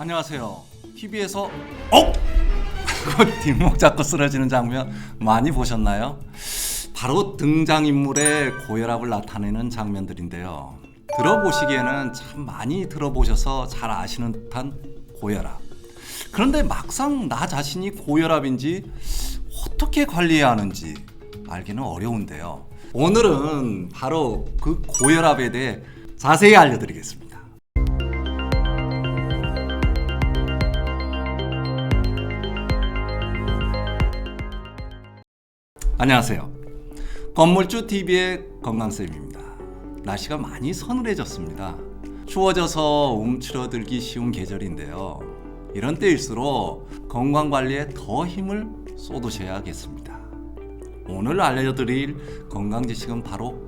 안녕하세요. TV에서 뒷목 잡고 쓰러지는 장면 많이 보셨나요? 바로 등장인물의 고혈압을 나타내는 장면들인데요. 들어보시기에는 참 많이 들어보셔서 잘 아시는 듯한 고혈압. 그런데 막상 나 자신이 고혈압인지 어떻게 관리해야 하는지 알기는 어려운데요. 오늘은 바로 그 고혈압에 대해 자세히 알려드리겠습니다. 안녕하세요. 건물주 TV의 건강쌤입니다. 날씨가 많이 서늘해졌습니다. 추워져서 움츠러들기 쉬운 계절인데요. 이런 때일수록 건강관리에 더 힘을 쏟으셔야겠습니다. 오늘 알려드릴 건강지식은 바로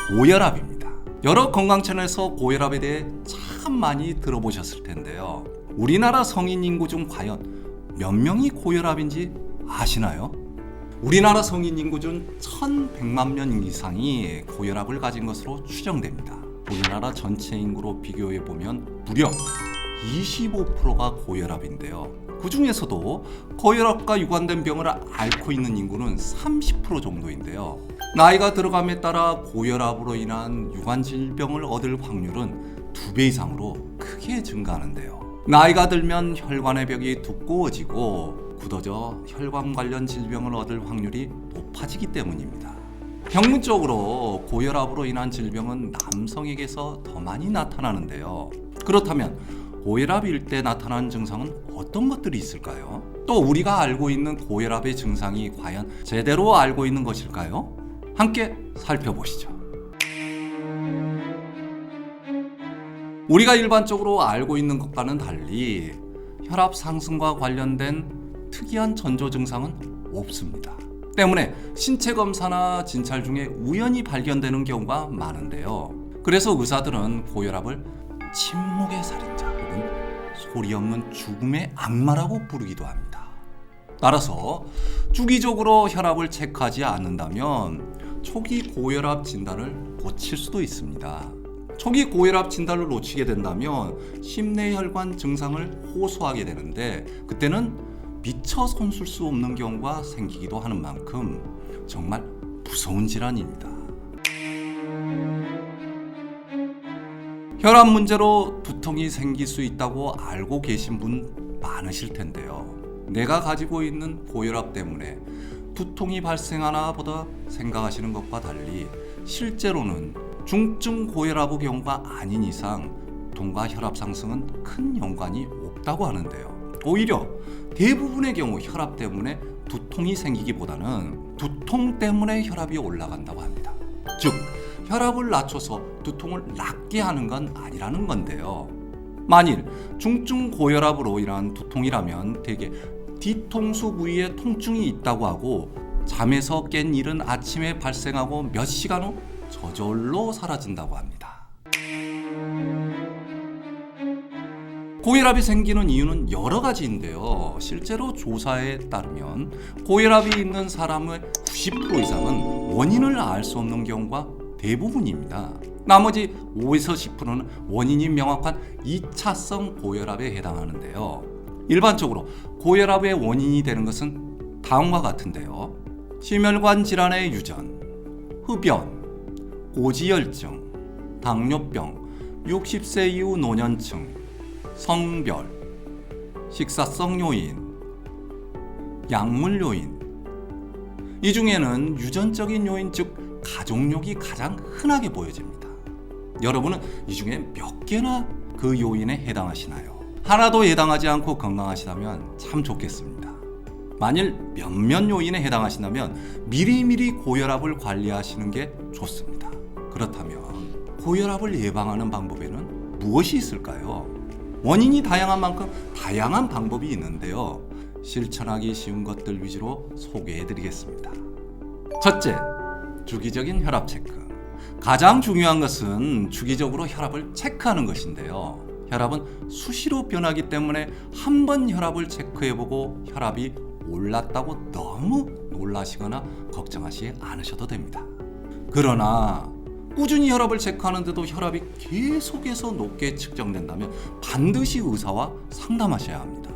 고혈압입니다. 여러 건강 채널에서 고혈압에 대해 참 많이 들어보셨을 텐데요. 우리나라 성인 인구 중 과연 몇 명이 고혈압인지 아시나요? 우리나라 성인 인구 중 1,100만 명 이상이 고혈압을 가진 것으로 추정됩니다. 우리나라 전체 인구로 비교해 보면 무려 25%가 고혈압인데요. 그 중에서도 고혈압과 유관된 병을 앓고 있는 인구는 30% 정도인데요. 나이가 들어감에 따라 고혈압으로 인한 유관 질병을 얻을 확률은 2배 이상으로 크게 증가하는데요. 나이가 들면 혈관의 벽이 두꺼워지고 굳어져 혈관 관련 질병을 얻을 확률이 높아지기 때문입니다. 평균적으로 고혈압으로 인한 질병은 남성에게서 더 많이 나타나는데요. 그렇다면 고혈압일 때 나타나는 증상은 어떤 것들이 있을까요? 또 우리가 알고 있는 고혈압의 증상이 과연 제대로 알고 있는 것일까요? 함께 살펴보시죠. 우리가 일반적으로 알고 있는 것과는 달리 혈압 상승과 관련된 특이한 전조 증상은 없습니다. 때문에 신체 검사나 진찰 중에 우연히 발견되는 경우가 많은데요. 그래서 의사들은 고혈압을 침묵의 살인자 혹은 소리 없는 죽음의 악마라고 부르기도 합니다. 따라서 주기적으로 혈압을 체크하지 않는다면 초기 고혈압 진단을 놓칠 수도 있습니다. 초기 고혈압 진단을 놓치게 된다면 심내혈관 증상을 호소하게 되는데 그때는 미처 손쓸 수 없는 경우가 생기기도 하는 만큼 정말 무서운 질환입니다. 혈압 문제로 두통이 생길 수 있다고 알고 계신 분 많으실 텐데요. 내가 가지고 있는 고혈압 때문에 두통이 발생하나 보다 생각하시는 것과 달리 실제로는 중증 고혈압의 경우가 아닌 이상 두통과 혈압 상승은 큰 연관이 없다고 하는데요. 오히려 대부분의 경우 혈압 때문에 두통이 생기기보다는 두통 때문에 혈압이 올라간다고 합니다. 즉, 혈압을 낮춰서 두통을 낫게 하는 건 아니라는 건데요. 만일 중증 고혈압으로 인한 두통이라면 대개 뒤통수 부위에 통증이 있다고 하고 잠에서 깬 일은 아침에 발생하고 몇 시간 후 저절로 사라진다고 합니다. 고혈압이 생기는 이유는 여러 가지인데요. 실제로 조사에 따르면 고혈압이 있는 사람의 90% 이상은 원인을 알 수 없는 경우가 대부분입니다. 나머지 5에서 10%는 원인이 명확한 2차성 고혈압에 해당하는데요. 일반적으로 고혈압의 원인이 되는 것은 다음과 같은데요. 심혈관 질환의 유전, 흡연, 고지혈증, 당뇨병, 60세 이후 노년층, 성별, 식사성 요인, 약물 요인. 이 중에는 유전적인 요인 즉 가족력이 가장 흔하게 보여집니다. 여러분은 이 중에 몇 개나 그 요인에 해당하시나요? 하나도 해당하지 않고 건강하시다면 참 좋겠습니다. 만일 몇몇 요인에 해당하신다면 미리미리 고혈압을 관리하시는 게 좋습니다. 그렇다면 고혈압을 예방하는 방법에는 무엇이 있을까요? 원인이 다양한 만큼 다양한 방법이 있는데요. 실천하기 쉬운 것들 위주로 소개해드리겠습니다. 첫째, 주기적인 혈압 체크. 가장 중요한 것은 주기적으로 혈압을 체크하는 것인데요. 혈압은 수시로 변하기 때문에 한 번 혈압을 체크해보고 혈압이 올랐다고 너무 놀라시거나 걱정하지 않으셔도 됩니다. 그러나 꾸준히 혈압을 체크하는데도 혈압이 계속해서 높게 측정된다면 반드시 의사와 상담하셔야 합니다.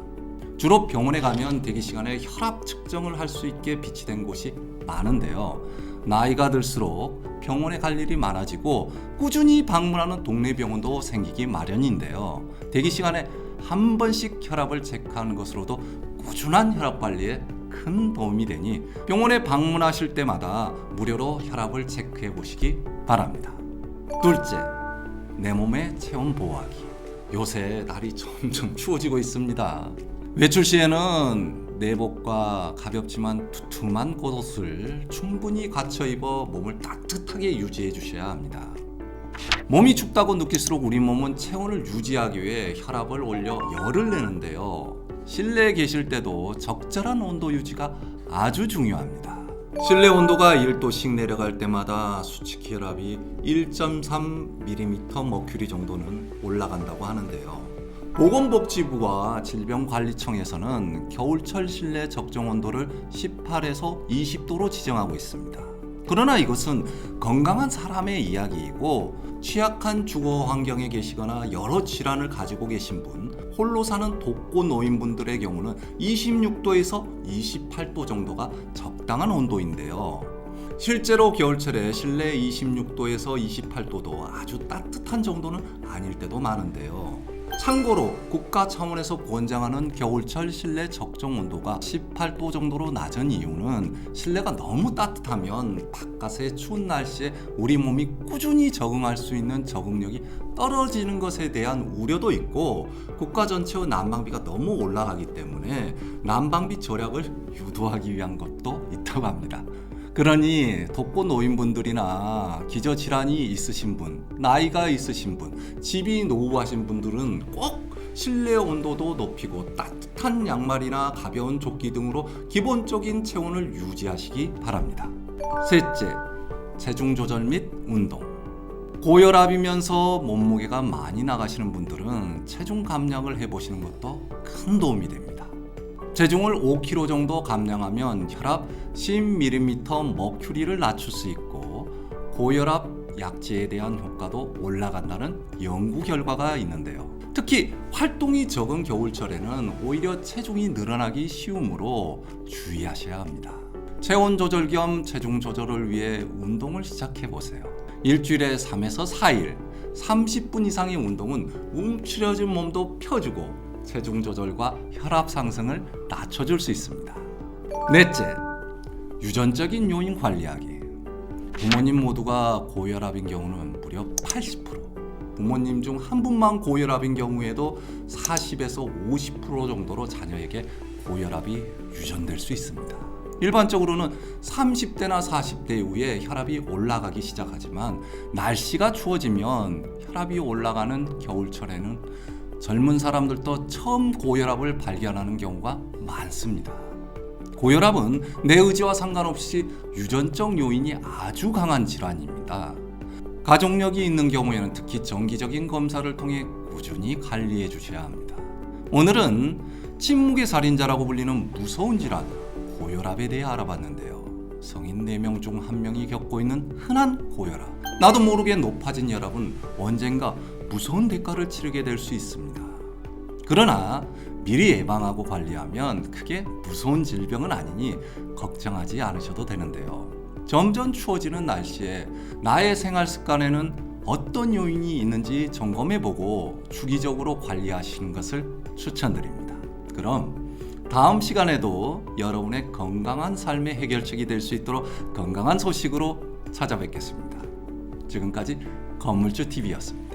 주로 병원에 가면 대기 시간에 혈압 측정을 할 수 있게 비치된 곳이 많은데요. 나이가 들수록 병원에 갈 일이 많아지고 꾸준히 방문하는 동네 병원도 생기기 마련인데요. 대기 시간에 한 번씩 혈압을 체크하는 것으로도 꾸준한 혈압 관리에 큰 도움이 되니 병원에 방문하실 때마다 무료로 혈압을 체크해 보시기 바랍니다. 둘째, 내 몸의 체온 보호하기. 요새 날이 점점 추워지고 있습니다. 외출 시에는 내복과 가볍지만 두툼한 겉옷을 충분히 갖춰 입어 몸을 따뜻하게 유지해 주셔야 합니다. 몸이 춥다고 느낄수록 우리 몸은 체온을 유지하기 위해 혈압을 올려 열을 내는데요. 실내에 계실 때도 적절한 온도 유지가 아주 중요합니다. 실내 온도가 1도씩 내려갈 때마다 수축 혈압이 1.3mm 머큐리 정도는 올라간다고 하는데요. 보건복지부와 질병관리청에서는 겨울철 실내 적정 온도를 18에서 20도로 지정하고 있습니다. 그러나 이것은 건강한 사람의 이야기이고 취약한 주거 환경에 계시거나 여러 질환을 가지고 계신 분, 홀로 사는 독거 노인분들의 경우는 26도에서 28도 정도가 적당한 온도인데요. 실제로 겨울철에 실내 26도에서 28도도 아주 따뜻한 정도는 아닐 때도 많은데요. 참고로 국가 차원에서 권장하는 겨울철 실내 적정 온도가 18도 정도로 낮은 이유는 실내가 너무 따뜻하면 바깥의 추운 날씨에 우리 몸이 꾸준히 적응할 수 있는 적응력이 떨어지는 것에 대한 우려도 있고 국가 전체의 난방비가 너무 올라가기 때문에 난방비 절약을 유도하기 위한 것도 있다고 합니다. 그러니 독거 노인분들이나 기저질환이 있으신 분, 나이가 있으신 분, 집이 노후하신 분들은 꼭 실내 온도도 높이고 따뜻한 양말이나 가벼운 조끼 등으로 기본적인 체온을 유지하시기 바랍니다. 셋째, 체중 조절 및 운동. 고혈압이면서 몸무게가 많이 나가시는 분들은 체중 감량을 해보시는 것도 큰 도움이 됩니다. 체중을 5kg 정도 감량하면 혈압 10mm 머큐리를 낮출 수 있고 고혈압 약제에 대한 효과도 올라간다는 연구 결과가 있는데요. 특히 활동이 적은 겨울철에는 오히려 체중이 늘어나기 쉬우므로 주의하셔야 합니다. 체온 조절 겸 체중 조절을 위해 운동을 시작해 보세요. 일주일에 3에서 4일 30분 이상의 운동은 움츠려진 몸도 펴주고 체중 조절과 혈압 상승을 낮춰줄 수 있습니다. 넷째, 유전적인 요인 관리하기. 부모님 모두가 고혈압인 경우는 무려 80%, 부모님 중 한 분만 고혈압인 경우에도 40에서 50% 정도로 자녀에게 고혈압이 유전될 수 있습니다. 일반적으로는 30대나 40대 이후에 혈압이 올라가기 시작하지만 날씨가 추워지면 혈압이 올라가는 겨울철에는 젊은 사람들도 처음 고혈압을 발견하는 경우가 많습니다. 고혈압은 내 의지와 상관없이 유전적 요인이 아주 강한 질환입니다. 가족력이 있는 경우에는 특히 정기적인 검사를 통해 꾸준히 관리해 주셔야 합니다. 오늘은 침묵의 살인자라고 불리는 무서운 질환, 고혈압에 대해 알아봤는데요. 성인 4명 중 1명이 겪고 있는 흔한 고혈압. 나도 모르게 높아진 혈압은 언젠가 무서운 대가를 치르게 될 수 있습니다. 그러나 미리 예방하고 관리하면 크게 무서운 질병은 아니니 걱정하지 않으셔도 되는데요. 점점 추워지는 날씨에 나의 생활 습관에는 어떤 요인이 있는지 점검해보고 주기적으로 관리하시는 것을 추천드립니다. 그럼 다음 시간에도 여러분의 건강한 삶의 해결책이 될 수 있도록 건강한 소식으로 찾아뵙겠습니다. 지금까지 건물주TV였습니다.